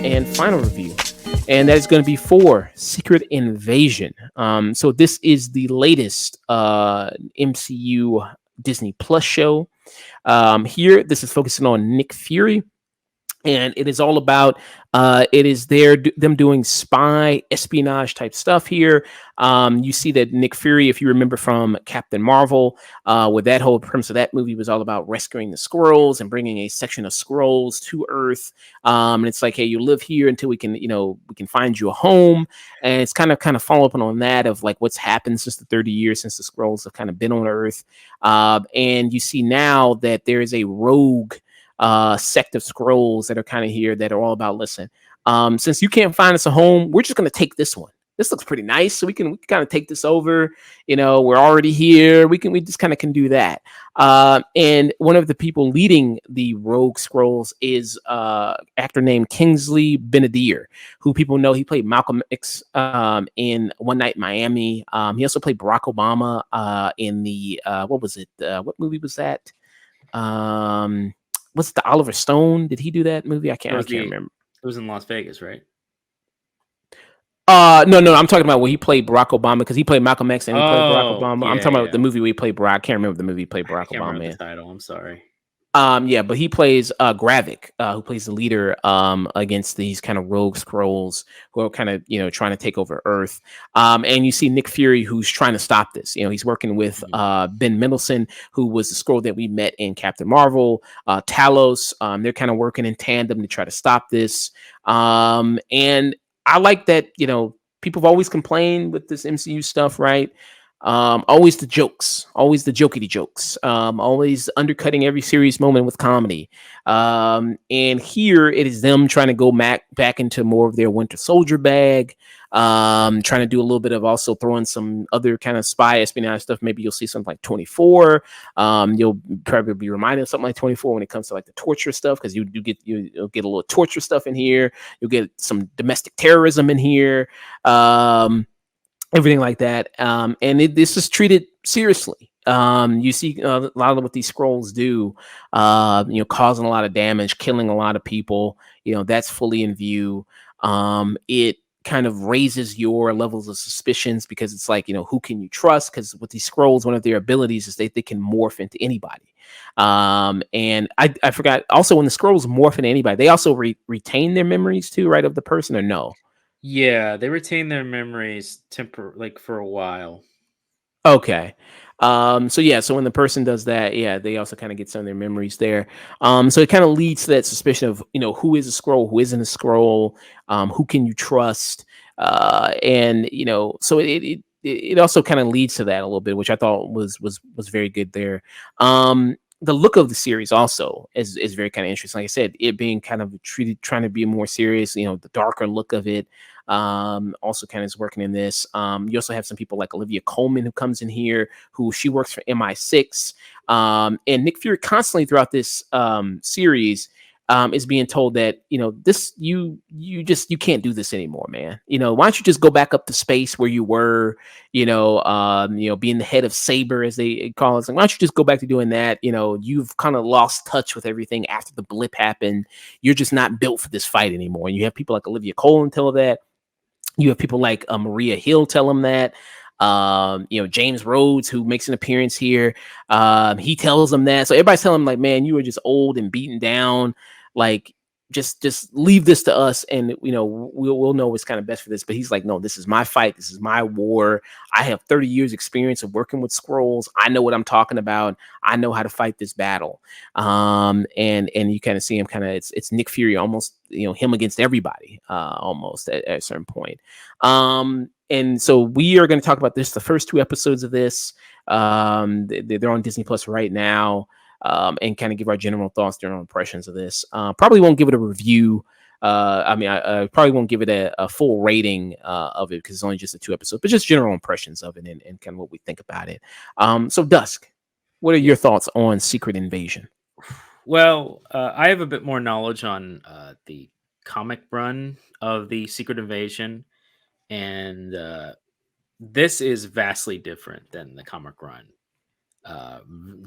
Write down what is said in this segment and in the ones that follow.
And final review, and that is going to be for Secret Invasion. So this is the latest MCU Disney Plus show. Here, this is focusing on Nick Fury, and it is all about it is them doing spy espionage type stuff here. You see that Nick Fury, if you remember from Captain Marvel, where that whole premise of that movie was all about rescuing the Skrulls and bringing a section of Skrulls to Earth. And it's like, hey, you live here until we can, we can find you a home. And it's kind of follow up on that of like what's happened since the 30 years since the Skrulls have kind of been on Earth. And you see now that there is a rogue sect of Skrulls that are kind of here that are all about, listen, since you can't find us a home, we're just going to take this one. This looks pretty nice, so we can kind of take this over. We're already here. We just kind of can do that. And one of the people leading the rogue Skrulls is actor named Kingsley Benadir, who people know he played Malcolm X in One Night in Miami. He also played Barack Obama in the what was it? What movie was that? What's the Oliver Stone? Did he do that movie? I can't remember. It was in Las Vegas, right? No, I'm talking about where he played Barack Obama, because he played Malcolm X and he played Barack Obama. Yeah, I'm talking about the movie where he played Barack. I can't remember the movie he played Barack Obama in. The title. I'm sorry. Yeah, but he plays Gravik, who plays the leader against these kind of rogue Skrulls who are kind of trying to take over Earth. And you see Nick Fury, who's trying to stop this. He's working with Ben Mendelsohn, who was the Skrull that we met in Captain Marvel. Talos. They're kind of working in tandem to try to stop this. And I like that. People have always complained with this MCU stuff, right? Always the jokes, always the jokey jokes, always undercutting every serious moment with comedy. And here it is them trying to go back into more of their Winter Soldier bag, trying to do a little bit of also throwing some other kind of spy espionage stuff. Maybe you'll see something like 24. You'll probably be reminded of something like 24 when it comes to like the torture stuff, because you'll get a little torture stuff in here. You'll get some domestic terrorism in here. Everything like that. And this is treated seriously. You see a lot of what these Skrulls do, causing a lot of damage, killing a lot of people. That's fully in view. It kind of raises your levels of suspicions, because it's like, who can you trust? Because with these Skrulls, one of their abilities is they can morph into anybody. And I forgot also, when the Skrulls morph into anybody, they also retain their memories too, right, of the person, or no? Yeah, they retain their memories for a while. Okay. So when the person does that, yeah, they also kind of get some of their memories there. So it kind of leads to that suspicion of, who is a Skrull, who isn't a Skrull, who can you trust? And so it also kind of leads to that a little bit, which I thought was very good there. The look of the series also is very kind of interesting. Like I said, it being kind of trying to be more serious, the darker look of it. Also kind of is working in this. You also have some people like Olivia Colman, who comes in here, who she works for MI6. And Nick Fury constantly throughout this series is being told that, this, you can't do this anymore, man. Why don't you just go back up to space where you were, being the head of Saber, as they call it. Like, why don't you just go back to doing that? You've kind of lost touch with everything after the blip happened. You're just not built for this fight anymore. And you have people like Olivia Colman tell that. You have people like Maria Hill tell him that. James Rhodes, who makes an appearance here, he tells them that. So everybody's telling him, like, man, you are just old and beaten down. Like, just leave this to us, and we'll know what's kind of best for this. But he's like, no, this is my fight. This is my war. I have 30 years experience of working with Skrulls. I know what I'm talking about. I know how to fight this battle. And you kind of see him it's Nick Fury, almost, him against everybody, almost at a certain point. And so we are going to talk about this, the first 2 episodes of this. They're on Disney Plus right now. And kind of give our general thoughts, general impressions of this. Probably won't give it a review. I probably won't give it a full rating of it, because it's only just the 2 episodes, but just general impressions of it and kind of what we think about it. So Dusk, what are your thoughts on Secret Invasion? Well, I have a bit more knowledge on the comic run of the Secret Invasion, and this is vastly different than the comic run.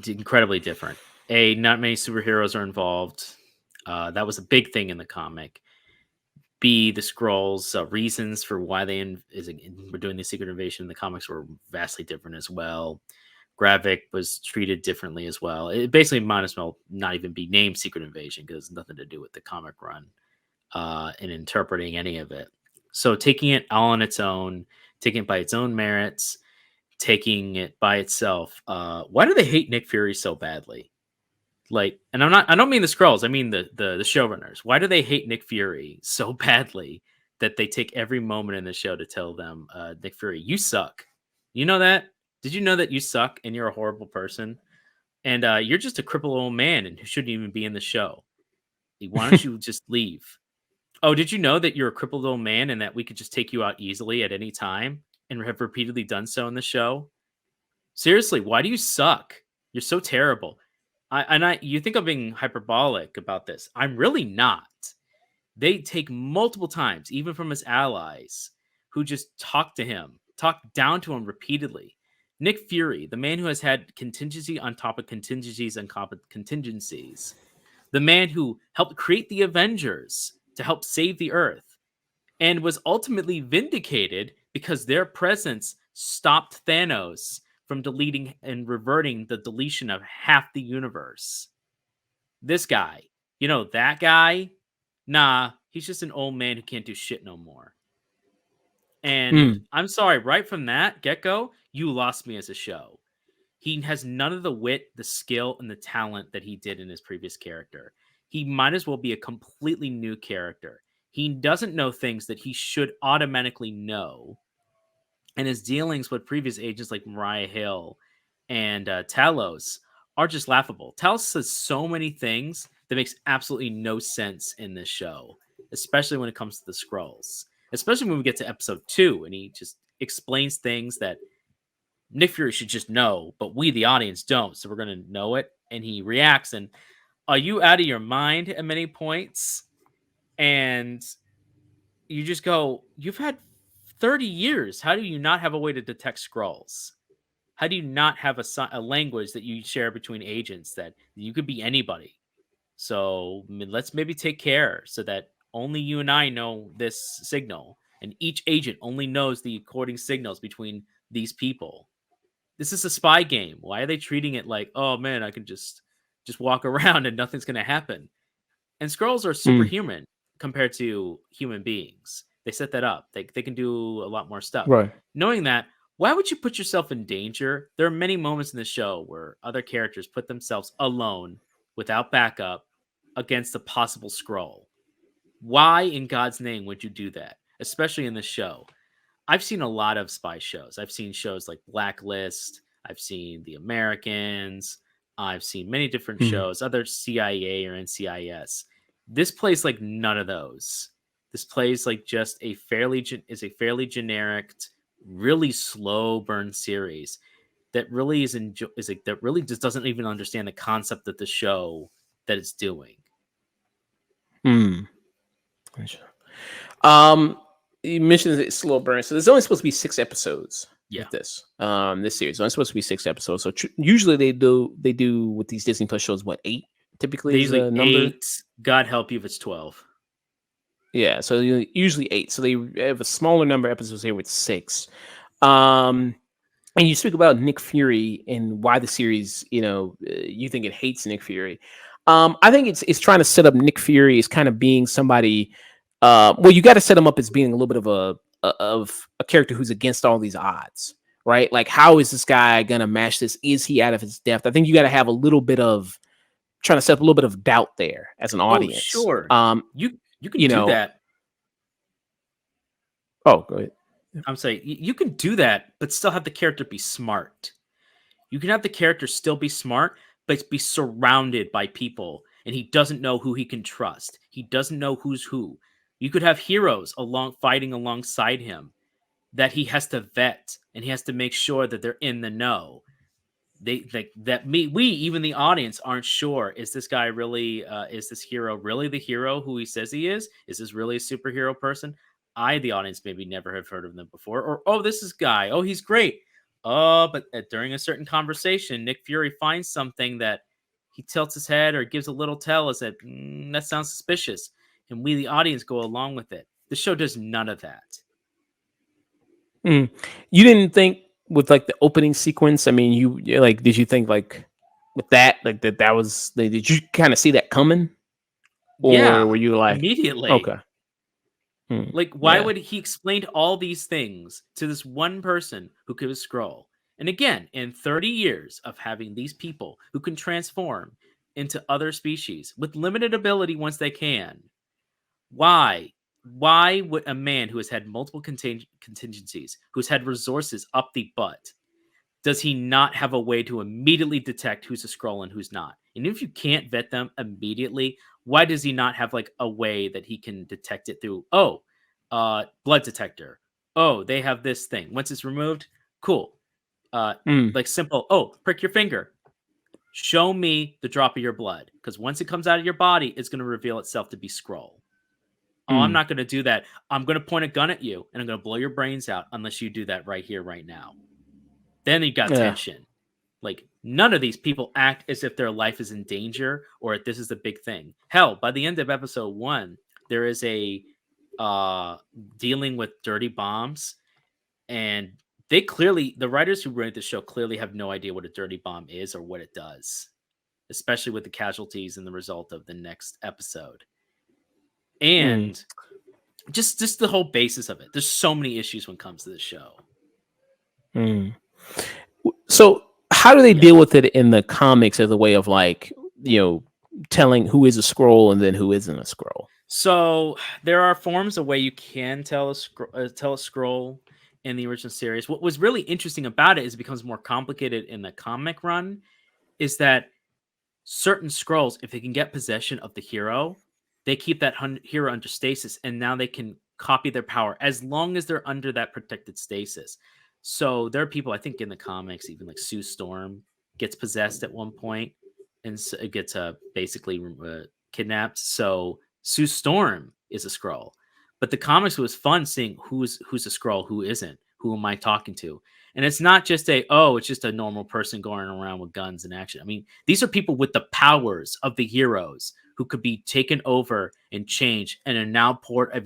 Incredibly different. Not many superheroes are involved. That was a big thing in the comic. B, the scrolls reasons for why were doing the secret invasion in the comics were vastly different as well. Gravik was treated differently as well. It basically might as well not even be named Secret Invasion because it's nothing to do with the comic run and interpreting any of it. So taking it all on its own, taking it by its own merits, taking it by itself. Why do they hate Nick Fury so badly? Like, and I don't mean the Skrulls, I mean the showrunners. Why do they hate Nick Fury so badly that they take every moment in the show to tell them, Nick Fury, you suck. You know that? Did you know that you suck and you're a horrible person? And you're just a crippled old man and who shouldn't even be in the show. Why don't you just leave? Oh, did you know that you're a crippled old man and that we could just take you out easily at any time and have repeatedly done so in the show? Seriously, why do you suck? You're so terrible. You think I'm being hyperbolic about this. I'm really not. They take multiple times, even from his allies, who just talk down to him repeatedly. Nick Fury, the man who has had contingency on top of contingencies and contingencies, the man who helped create the Avengers to help save the Earth, and was ultimately vindicated because their presence stopped Thanos from deleting and reverting the deletion of half the universe. This guy, that guy? Nah, he's just an old man who can't do shit no more. And I'm sorry, right from that get go, you lost me as a show. He has none of the wit, the skill, and the talent that he did in his previous character. He might as well be a completely new character. He doesn't know things that he should automatically know. And his dealings with previous agents like Mariah Hill and Talos are just laughable. Talos says so many things that makes absolutely no sense in this show, especially when it comes to the Skrulls. Especially when we get to episode 2 and he just explains things that Nick Fury should just know, but we, the audience, don't. So we're going to know it. And he reacts and, are you out of your mind at many points? And you just go, you've had 30 years. How do you not have a way to detect Skrulls? How do you not have a language that you share between agents that you could be anybody? So let's maybe take care so that only you and I know this signal, and each agent only knows the according signals between these people. This is a spy game. Why are they treating it like, oh man, I can just walk around and nothing's going to happen? And Skrulls are superhuman compared to human beings. They set that up. They can do a lot more stuff. Right. Knowing that, why would you put yourself in danger? There are many moments in the show where other characters put themselves alone without backup against a possible Skrull. Why in God's name would you do that? Especially in this show. I've seen a lot of spy shows. I've seen shows like Blacklist. I've seen The Americans. I've seen many different shows, other CIA or NCIS. This plays like none of those. This plays like just a fairly generic, really slow burn series that really that really just doesn't even understand the concept of the show that it's doing. You mentioned it's slow burn, so there's only supposed to be 6 episodes Yeah. with this series. Only supposed to be 6 episodes. So usually they do with these Disney Plus shows what 8 typically is a number. 8. God help you if it's 12. Yeah, so usually 8. So they have a smaller number of episodes here with 6. And you speak about Nick Fury and why the series, you think it hates Nick Fury. I think it's trying to set up Nick Fury as kind of being somebody. Well, you got to set him up as being a little bit of a character who's against all these odds, right? Like, how is this guy gonna match this? Is he out of his depth? I think you got to have a little bit of trying to set up a little bit of doubt there as an audience. Sure. You can do that. Oh, go ahead. I'm saying you can do that, but still have the character be smart. You can have the character still be smart, but be surrounded by people, and he doesn't know who he can trust. He doesn't know who's who. You could have heroes fighting alongside him that he has to vet, and he has to make sure that they're in the know. We even the audience aren't sure, is this guy really is this hero really the hero who he says he is this really a superhero person? I, the audience, maybe never have heard of them before, or oh, this is guy, oh, he's great. But during a certain conversation, Nick Fury finds something that he tilts his head or gives a little tell as that that sounds suspicious, and we, the audience, go along with it. The show does none of that. Mm. You didn't think with like the opening sequence? I mean, like, did you think like with that, like that was, did you kind of see that coming? Or Yeah, were you like, immediately. okay, mm, Like, why yeah, would he explain all these things to this one person who could scroll? And again, in 30 years of having these people who can transform into other species with limited ability once they can, why? Why would a man who has had multiple contingencies, who's had resources up the butt, does he not have a way to immediately detect who's a scroll and who's not? And if you can't vet them immediately, why does he not have like a way that he can detect it through? Oh, blood detector. Oh, they have this thing. Once it's removed, cool. Uh, mm, like simple. Oh, prick your finger. Show me the drop of your blood, because once it comes out of your body, it's going to reveal itself to be scroll. Oh, I'm mm, not going to do that. I'm going to point a gun at you and I'm going to blow your brains out unless you do that right here, right now. Then you got yeah, tension. Like, none of these people act as if their life is in danger or if this is a big thing. Hell, by the end of episode 1, there is a uh dealing with dirty bombs, and the writers who wrote the show clearly have no idea what a dirty bomb is or what it does, especially with the casualties and the result of the next episode. mm, And just the whole basis of it. There's so many issues when it comes to this show. mm. So how do they Yeah. deal with it in the comics as a way of like, you know, telling who is a scroll and then who isn't a scroll? So there are forms of way you can tell a scroll in the original series. What was really interesting about it is it becomes more complicated in the comic run. Is that certain scrolls, if they can get possession of the hero, they keep that hero under stasis, and now they can copy their power as long as they're under that protected stasis. So there are people, I think, in the comics, even like Sue Storm gets possessed at one point, and so it gets basically kidnapped. So Sue Storm is a scroll, but the comics was fun seeing who's a scroll, who isn't, who am I talking to, and it's not just it's just a normal person going around with guns and action. I mean, these are people with the powers of the heroes who could be taken over and changed and are now part of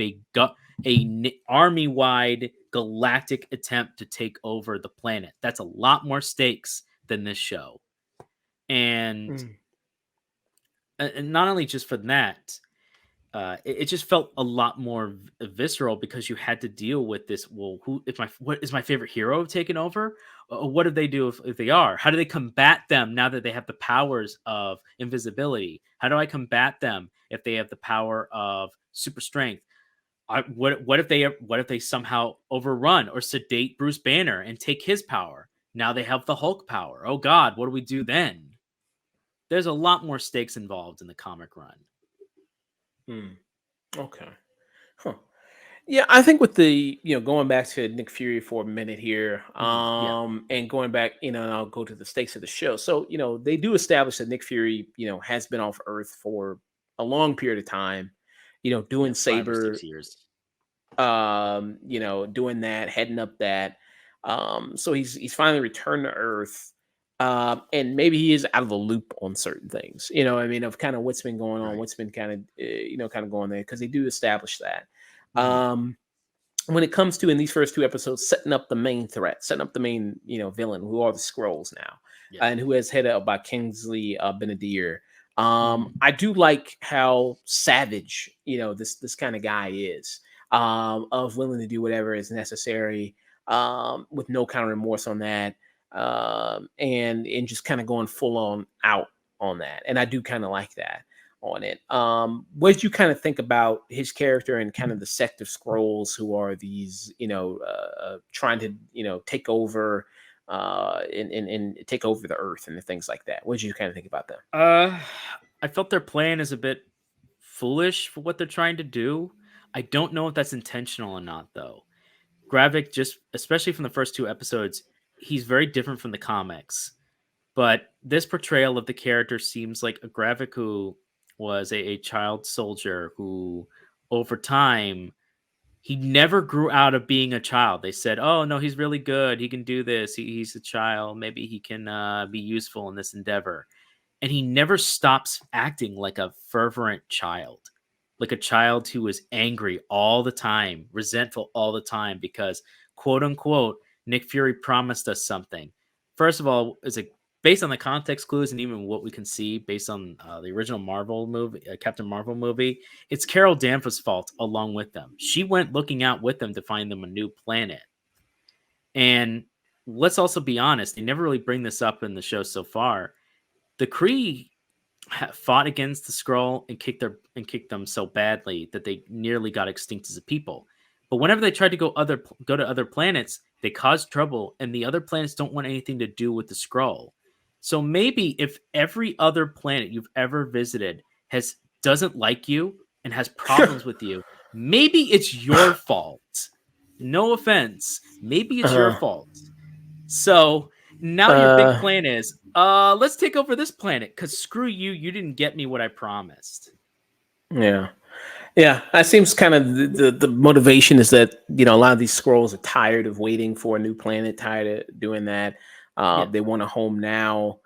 army wide galactic attempt to take over the planet. That's a lot more stakes than this show. And, Mm, and not only just for that, it just felt a lot more visceral because you had to deal with this. Well, what is my favorite hero taken over? What do they do if they are? How do they combat them now that they have the powers of invisibility? How do I combat them if they have the power of super strength? What if they somehow overrun or sedate Bruce Banner and take his power? Now they have the Hulk power. Oh God, what do we do then? There's a lot more stakes involved in the comic run. mm. Okay. Huh. Yeah, I think with the, going back to Nick Fury for a minute here, Yeah, and going back, and I'll go to the stakes of the show. So, they do establish that Nick Fury, has been off Earth for a long period of time, yeah, doing 5 or 6 Saber, years. doing that, heading up that. So he's finally returned to Earth. And maybe he is out of the loop on certain things, I mean, of kind of what's been going on, Right. what's been kind of, kind of going there, because they do establish that. Mhm. Um, when it comes to in these first two episodes, setting up the main threat, setting up the main, villain, who are the Scrolls now, Yeah. and who is headed up by Kingsley Benedict. Mhm. I do like how savage, this kind of guy is, of willing to do whatever is necessary, with no kind of remorse on that, and just kind of going full on out on that, and I do kind of like that on it. What did you kind of think about his character and kind of the sect of scrolls who are these, trying to, take over, and take over the earth and the things like that? What did you kind of think about them? Uh, I felt their plan is a bit foolish for what they're trying to do. I don't know if that's intentional or not, though. Gravik, just especially from the first 2 episodes, he's very different from the comics. But this portrayal of the character seems like a Gravik who was a child soldier who, over time, He never grew out of being a child. They said, "Oh no, he's really good. He can do this. He's a child. Maybe he can be useful in this endeavor." And he never stops acting like a fervent child, like a child who is angry all the time, resentful all the time because, quote unquote, Nick Fury promised us something. First of all, is it based on the context clues and even what we can see based on the original Marvel movie, Captain Marvel movie? It's Carol Danvers' fault along with them. She went looking out with them to find them a new planet. And let's also be honest, they never really bring this up in the show so far. The Kree fought against the Skrull and kicked them so badly that they nearly got extinct as a people. But whenever they tried to go to other planets, they caused trouble, and the other planets don't want anything to do with the Skrull. So maybe if every other planet you've ever visited doesn't like you and has problems with you, maybe it's your fault. No offense, maybe it's your Uh, fault. So now your big uh, plan is, let's take over this planet because screw you, you didn't get me what I promised. yeah. Yeah, that seems kind of the motivation is that a lot of these scrolls are tired of waiting for a new planet, tired of doing that. Yeah. They want a home now,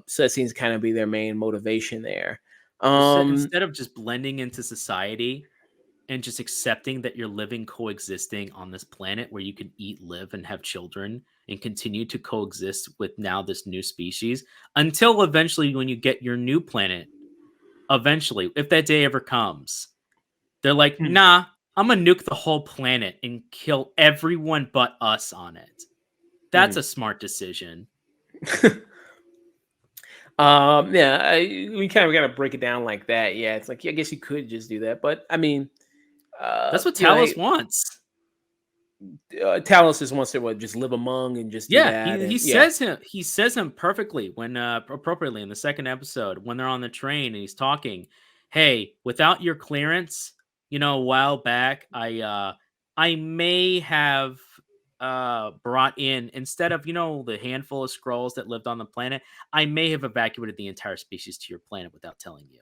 so that seems to kind of be their main motivation there. Um, Instead of just blending into society and just accepting that you're living coexisting on this planet where you can eat, live, and have children and continue to coexist with now this new species until eventually when you get your new planet, eventually, if that day ever comes, they're like, hmm, nah, I'm gonna nuke the whole planet and kill everyone but us on it. That's hmm. a smart decision. Yeah, we kind of got to break it down like that. Yeah, it's like yeah, I guess you could just do that, but I mean, That's what you know, Talos wants. Talos just wants to what, just live among and just do Yeah, that, he and yeah, says him perfectly when appropriately in the second episode when they're on the train and he's talking. Hey, without your clearance, a while back, I may have brought in instead of the handful of scrolls that lived on the planet, I may have evacuated the entire species to your planet without telling you.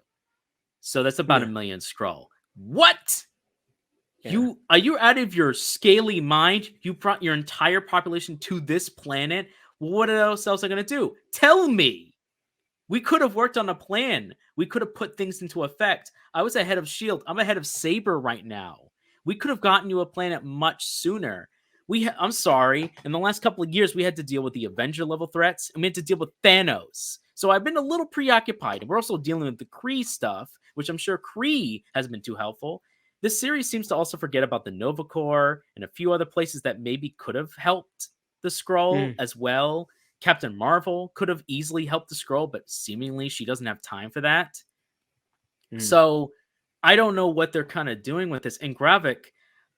So that's about a yeah, million scroll. What? yeah. Are you out of your scaly mind? You brought your entire population to this planet. What else are going to do? Tell me. We could have worked on a plan. We could have put things into effect. I was ahead of Shield. I'm ahead of Saber right now. We could have gotten you a planet much sooner. I'm sorry. In the last couple of years, we had to deal with the Avenger level threats, and we had to deal with Thanos. So I've been a little preoccupied. We're also dealing with the Kree stuff, which I'm sure Kree has been too helpful. This series seems to also forget about the Nova Corps and a few other places that maybe could have helped the Skrull Mm, as well. Captain Marvel could have easily helped the Skrull, but seemingly she doesn't have time for that. mm, So I don't know what they're kind of doing with this. And Gravik,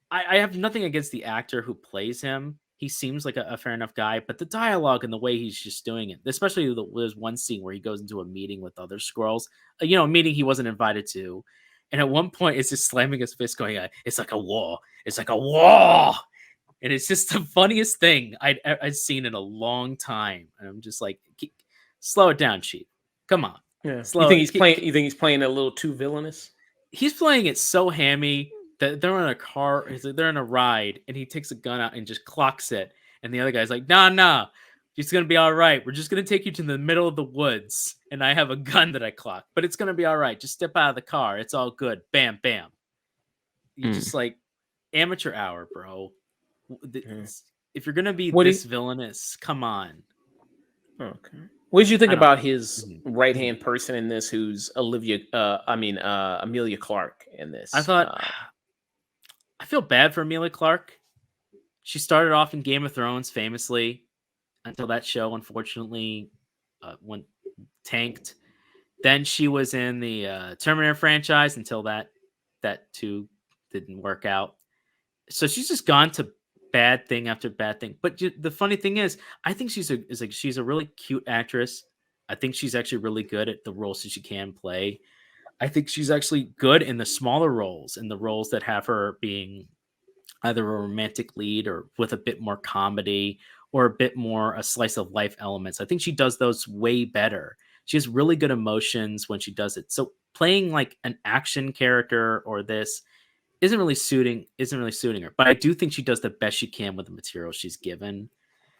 I have nothing against the actor who plays him. He seems like a fair enough guy, but the dialogue and the way he's just doing it, especially there's one scene where he goes into a meeting with other Skrulls, a meeting he wasn't invited to. And at one point, it's just slamming his fist, going, "It's like a war. It's like a war." And it's just the funniest thing I'd seen in a long time. And I'm just like, slow it down, Chief. Come on, yeah. You slow think it. he's playing? You think he's playing a little too villainous? He's playing it so hammy that they're in a car, they're in a ride, and he takes a gun out and just clocks it. And the other guy's like, "Nah, nah, it's gonna be all right. We're just gonna take you to the middle of the woods, and I have a gun that I clock, but it's gonna be all right. Just step out of the car. It's all good. Bam, bam." You Mm, just like amateur hour, bro. yeah. If you're gonna be What do this you, villainous, come on. okay. What did you think I don't about know. his Mhm. right Mhm. hand person in this? Who's Amelia Clark in I this? thought I feel bad for Amelia Clark. She started off in Game of Thrones famously until that show unfortunately went tanked. Then she was in the Terminator franchise until that too didn't work out. So she's just gone to bad thing after bad thing. But the funny thing is, I think she's a really cute actress. I think she's actually really good at the roles that she can play. I think she's actually good in the smaller roles, in the roles that have her being either a romantic lead or with a bit more comedy or a bit more a slice of life elements. I think she does those way better. She has really good emotions when she does it. So playing like an action character or this isn't really suiting her. But I do think she does the best she can with the material she's given.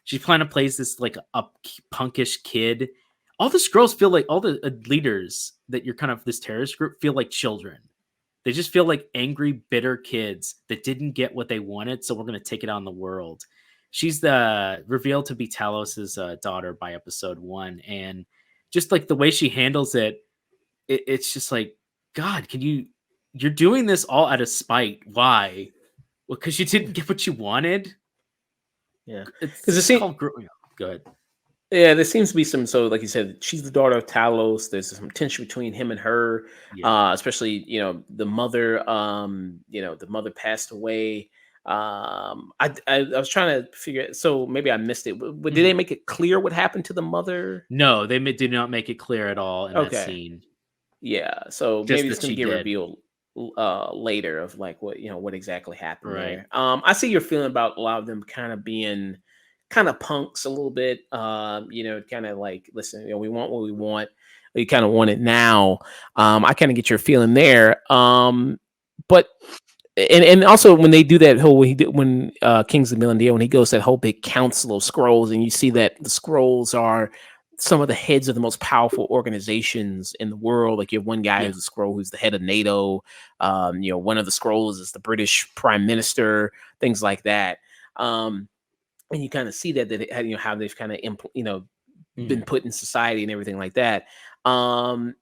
She kind of plays this like punkish kid. All the Skrulls feel like all the leaders that you're kind of this terrorist group feel like children. They just feel like angry, bitter kids that didn't get what they wanted, so we're going to take it on the world. She's the revealed to be Talos's daughter by episode 1, and just like the way she handles it, it's just like, God, you're doing this all out of spite. Why? Well, because you didn't get what you wanted. Yeah, because It's called growing up. Go ahead. yeah, there seems to be some. So, like you said, she's the daughter of Talos. There's some tension between him and her, Yeah. especially the mother. The mother passed away. I was trying to figure. So maybe I missed it. But did they make it clear what happened to the mother? No, they did not make it clear at all in that Okay. scene. Yeah, so Just maybe it's that gonna she get did. revealed later of like what exactly happened Right. there. I see your feeling about a lot of them kind of being kind of punks a little bit. Kind of like, listen, we want what we want. We kind of want it now. I kind of get your feeling there. But and also when they do that whole when Kingsley Milandia, when he goes to that whole big council of scrolls, and you see that the scrolls are some of the heads of the most powerful organizations in the world. Like you have one guy Yeah. who's a scroll who's the head of NATO. One of the scrolls is the British Prime Minister, things like that. And you kind of see how they've kind of been put in society and everything like that. And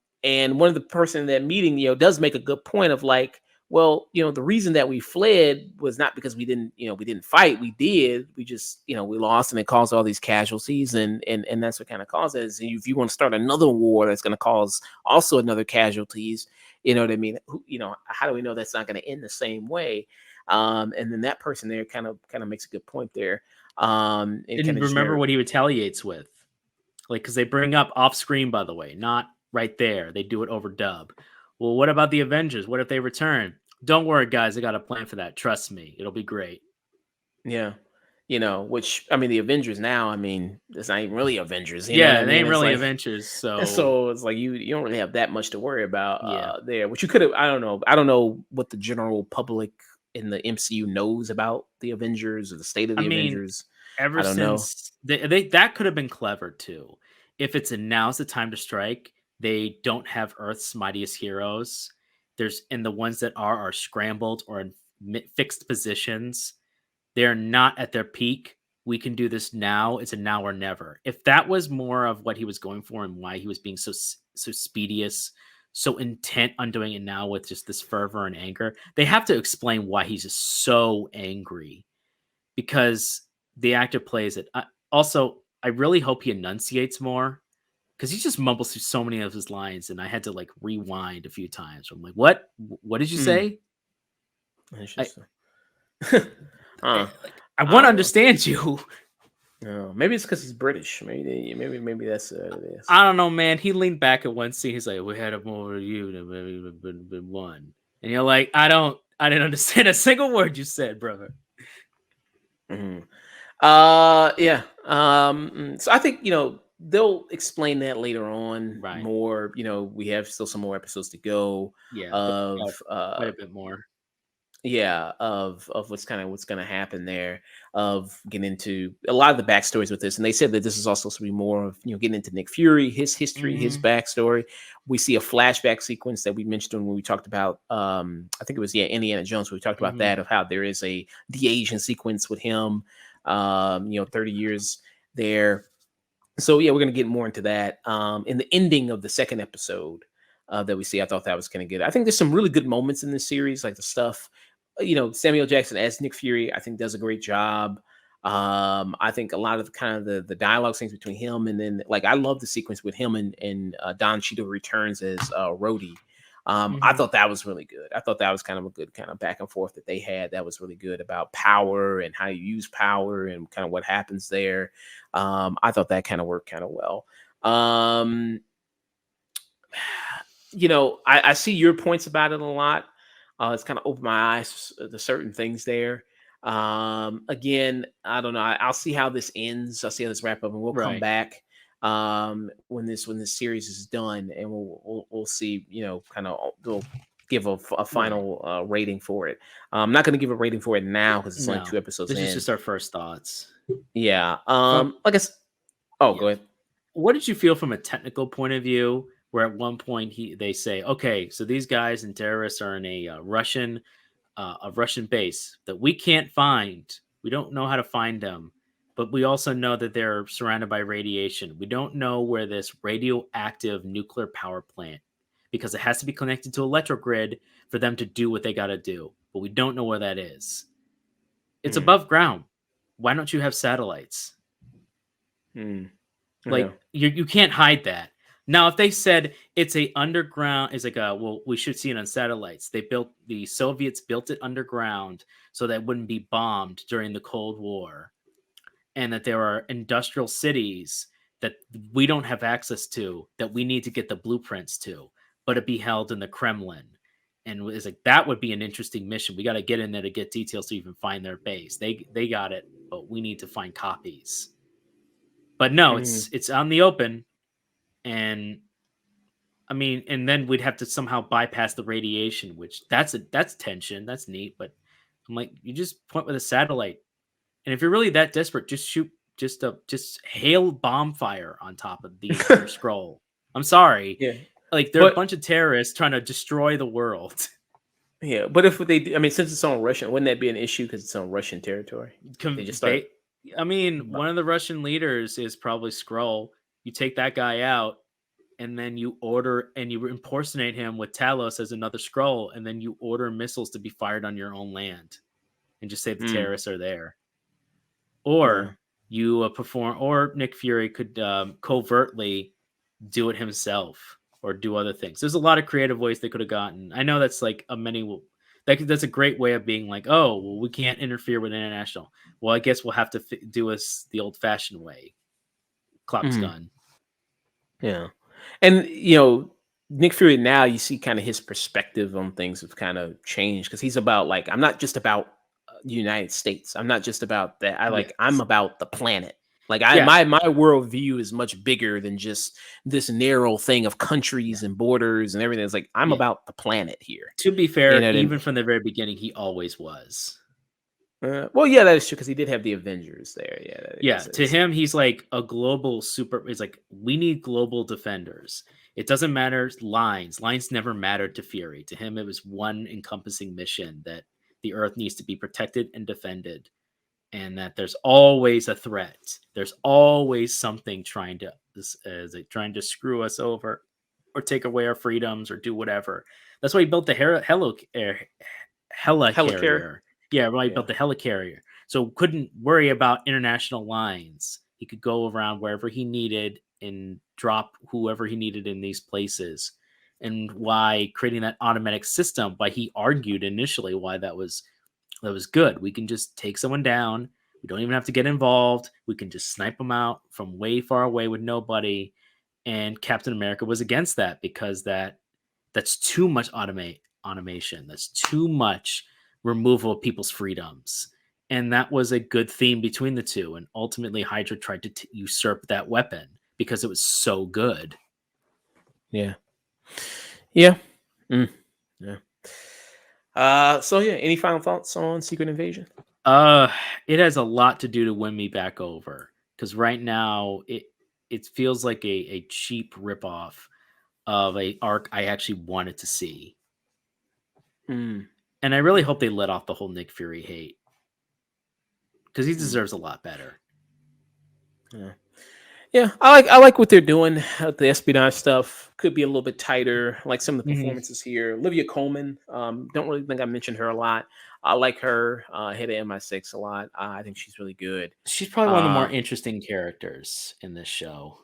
one of the person in that meeting, does make a good point of like, well, the reason that we fled was not because we didn't fight. We did. We just, we lost, and it caused all these casualties, and that's what kind of caused it. If you want to start another war that's going to cause also another casualties, you know what I mean? How do we know that's not going to end the same way? And then that person there kind of makes a good point there. It And kind of remember what he retaliates with. Like, because they bring up off screen, by the way, not right there. They do it over dub. Well, what about the Avengers? What if they return? Don't worry, guys. I got a plan for that. Trust me. It'll be great. Yeah. Which, I mean, the Avengers now, I mean, it's not even really Avengers, you know what Yeah, I it mean? ain't It's really like, Avengers, so so it's like you don't really have that much to worry about yeah. there, which you could have, I don't know. I don't know what the general public in the MCU knows about the Avengers or the state of I the mean, Avengers. ever I don't know. since they that could have been clever too. If it's a now's the time to strike, they don't have Earth's mightiest heroes. And the ones that are scrambled or in fixed positions. They're not at their peak. We can do this now. It's a now or never. If that was more of what he was going for and why he was being so speedious, so intent on doing it now with just this fervor and anger, they have to explain why he's just so angry because the actor plays it. Also, I really hope he enunciates more because he just mumbles through so many of his lines, and I had to like rewind a few times. I'm like, "What? What did you Mm, say?" I interesting. like I I want to don't know. understand you. No, maybe it's because he's British. Maybe that's what it is. I don't know, man. He leaned back at one scene. He's like, "We had a more you than one," and you're like, I didn't understand a single word you said, brother." Mhm. Yeah. So I think they'll explain that later on Right? more. We have still some more episodes to go Yeah, but of quite a bit more. yeah, of what's gonna happen there, of getting into a lot of the backstories with this. And they said that this is also supposed to be more of getting into Nick Fury, his history, his Hmm. backstory. We see a flashback sequence that we mentioned when we talked about I think it was Indiana Jones, where we talked about Hmm. that, of how there is a de-aging sequence with him, 30 years there. So yeah, we're gonna get more into that. In the ending of the second episode that we see, I thought that was kind of good. I think there's some really good moments in this series, like the stuff, Samuel Jackson as Nick Fury, I think does a great job. I think a lot of the dialogue scenes between him, and then like I love the sequence with him and Don Cheadle returns as Rhodey. I Hmm. thought that was really good. I thought that was kind of a good kind of back and forth that they had. That was really good about power and how you use power and kind of what happens there. I thought that kind of worked kind of well. I see your points about it a lot. It's kind of opened my eyes to certain things there. Again, I don't know. I'll see how this ends. I'll see how this wrap up, and we'll come Right. back when this series is done, and we'll see. Kind of we'll give a Right. final rating for it. I'm not going to give a rating for it now because it's only two No. episodes This is in. just our first thoughts. Yeah. From I guess. Oh, yeah. go ahead. What did you feel from a technical point of view? Where at one point they say, okay, so these guys and terrorists are in a Russian base that we can't find. We don't know how to find them, but we also know that they're surrounded by radiation. We don't know where this radioactive nuclear power plant, because it has to be connected to electric grid for them to do what they got to do. But we don't know where that is. It's Mm, above ground. Why don't you have satellites? mm, yeah. Like you can't hide that. Now, if they said it's a underground, it's like a well, we should see it on satellites. The Soviets built it underground so that it wouldn't be bombed during the Cold War, and that there are industrial cities that we don't have access to that we need to get the blueprints to, but it be held in the Kremlin. And it's like that would be an interesting mission. We got to get in there to get details to even find their base. They got it, but we need to find copies. But no, Mm, it's on the open, and I mean, and then we'd have to somehow bypass the radiation, which that's tension, that's neat. But I'm like, you just point with a satellite, and if you're really that desperate, just shoot, just hail bomb fire on top of the entire scroll. I'm sorry, yeah. like they're a But bunch of terrorists trying to destroy the world. yeah. But if they, I mean, since it's on Russian, wouldn't that be an issue because it's on Russian territory? They just start. I mean, one of the Russian leaders is probably Skrull. You take that guy out, and then you order and you impersonate him with Talos as another scroll, and then you order missiles to be fired on your own land, and just say the Mm, terrorists are there. yeah. Or you perform, or Nick Fury could covertly do it himself or do other things. There's a lot of creative ways they could have gotten. I know that's like that's a great way of being like, oh, well, we can't interfere with international. Well, I guess we'll have to do us the old fashioned way. Clock's Mm, done. yeah. And Nick Fury now you see kind of his perspective on things have kind of changed because he's about like I'm not just about the United States. I'm not just about that. I'm Yes. about the planet. Like Yeah. my worldview is much bigger than just this narrow thing of Yeah. countries and borders and everything. It's like I'm Yeah. about the planet here. To be You fair, know, even from the very beginning, he always was. well, yeah, that is true because he did have the Avengers there. Yeah, I Yeah, guess to it's him, he's like a global super. It's like we need global defenders. It doesn't matter lines. Lines never mattered to Fury. To him, it was one encompassing mission that the Earth needs to be protected and defended, and that there's always a threat. There's always something trying to screw us over, or take away our freedoms, or do whatever. That's why he built the Helicarrier. helicarrier. Yeah, why he Yeah. built the helicarrier. So couldn't worry about international lines. He could go around wherever he needed and drop whoever he needed in these places. And why creating that automatic system, why he argued initially why that was good. We can just take someone down. We don't even have to get involved. We can just snipe them out from way far away with nobody. And Captain America was against that because that's too much automation. That's too much removal of people's freedoms. And that was a good theme between the two. And ultimately, Hydra tried to usurp that weapon because it was so good. Yeah. Yeah. Mm, yeah. So yeah, any final thoughts on Secret Invasion? Uh, it has a lot to do to win me back over because right now it feels like a cheap ripoff of a arc I actually wanted to see, Mm, and I really hope they let off the whole Nick Fury hate because he mm, deserves a lot better. yeah. Yeah, I like what they're doing. The espionage stuff could be a little bit tighter. I like some of the Mhm. performances here. Olivia Colman, don't really think I mentioned her a lot. I like her head of MI6 a lot. I think she's really good. She's probably one of the more Uh, interesting characters in this show.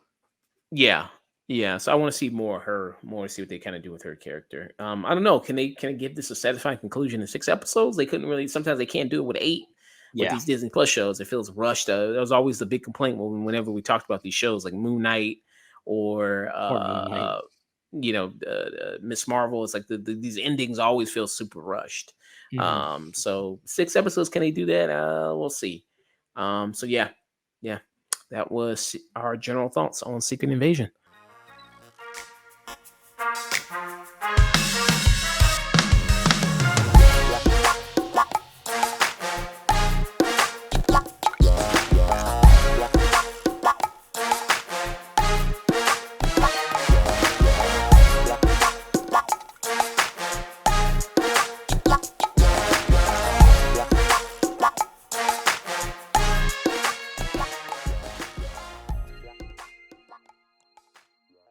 yeah, yeah. So I want to see more of her, more to see what they kind of do with her character. I don't know. Can they give this a satisfying conclusion in 6 episodes? They couldn't really. Sometimes they can't do it with 8. With Yeah, these Disney Plus shows, it feels rushed. That was always the big complaint whenever we talked about these shows like Moon Knight or poor Moon Knight. Miss Marvel. It's like these endings always feel super rushed. Mhm. So 6 episodes, can they do that? We'll see. So yeah, that was our general thoughts on Secret Invasion.